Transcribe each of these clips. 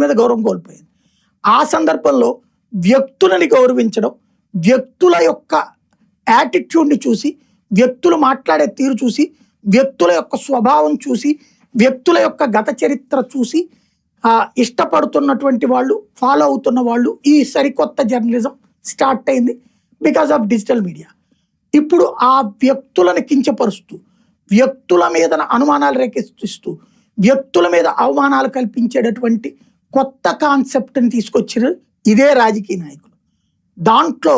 మీద గౌరవం కోల్పోయింది. ఆ సందర్భంలో వ్యక్తులని గౌరవించడం, వ్యక్తుల యొక్క యాటిట్యూడ్ని చూసి, వ్యక్తులు మాట్లాడే తీరు చూసి, వ్యక్తుల యొక్క స్వభావం చూసి, వ్యక్తుల యొక్క గత చరిత్ర చూసి ఇష్టపడుతున్నటువంటి వాళ్ళు, ఫాలో అవుతున్న వాళ్ళు ఈ సరికొత్త జర్నలిజం స్టార్ట్ అయింది బికాజ్ ఆఫ్ డిజిటల్ మీడియా. ఇప్పుడు ఆ వ్యక్తులను కించపరుస్తూ, వ్యక్తుల మీద అనుమానాలు రేకెత్తిస్తూ, వ్యక్తుల మీద అవమానాలు కల్పించేటటువంటి కొత్త కాన్సెప్ట్ని తీసుకొచ్చారు ఇదే రాజకీయ నాయకులు. దాంట్లో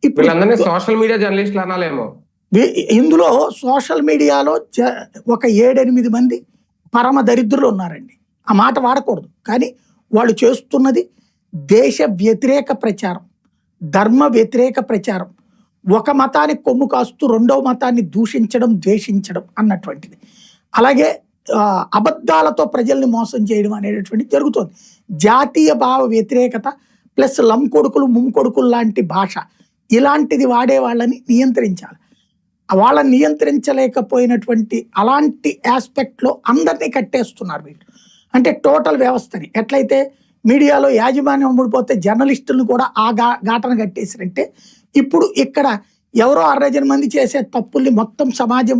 ఇప్పుడు సోషల్ మీడియా జర్నలిస్టులు అనాలేమో. ఇందులో సోషల్ మీడియాలో ఒక 7-8 మంది పరమ దరిద్రులు ఉన్నారండి. ఆ మాట వాడకూడదు, కానీ వాళ్ళు చేస్తున్నది దేశ వ్యతిరేక ప్రచారం, ధర్మ వ్యతిరేక ప్రచారం, ఒక మతానికి కొమ్ము కాస్తూ రెండవ మతాన్ని దూషించడం, ద్వేషించడం అన్నటువంటిది. అలాగే అబద్ధాలతో ప్రజల్ని మోసం చేయడం అనేటటువంటి జరుగుతుంది. జాతీయ భావ వ్యతిరేకత ప్లస్ లం కొడుకులు కొడుకులు లాంటి భాష, ఇలాంటిది వాడే వాళ్ళని నియంత్రించాలి. వాళ్ళని నియంత్రించలేకపోయినటువంటి అలాంటి ఆస్పెక్ట్లో అందరినీ కట్టేస్తున్నారు వీళ్ళు. అంటే టోటల్ వ్యవస్థని ఎట్లయితే మీడియాలో యాజమాన్యం అమ్ముడిపోతే జర్నలిస్టులను కూడా ఆ ఘాటన కట్టేసారంటే, ఇప్పుడు ఇక్కడ ఎవరో 60 మంది చేసే తప్పుల్ని మొత్తం సమాజం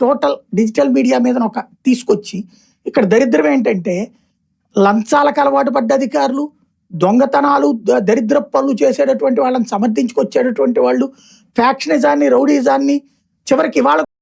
టోటల్ డిజిటల్ మీడియా మీద ఒక తీసుకొచ్చి, ఇక్కడ దరిద్రం ఏంటంటే లంచాలకు అలవాటు పడ్డ అధికారులు, దొంగతనాలు, దరిద్ర పనులు చేసేటటువంటి వాళ్ళని సమర్థించుకొచ్చేటటువంటి వాళ్ళు, ఫ్యాక్షనిజాన్ని, రౌడీజాన్ని చివరికి ఇవాళ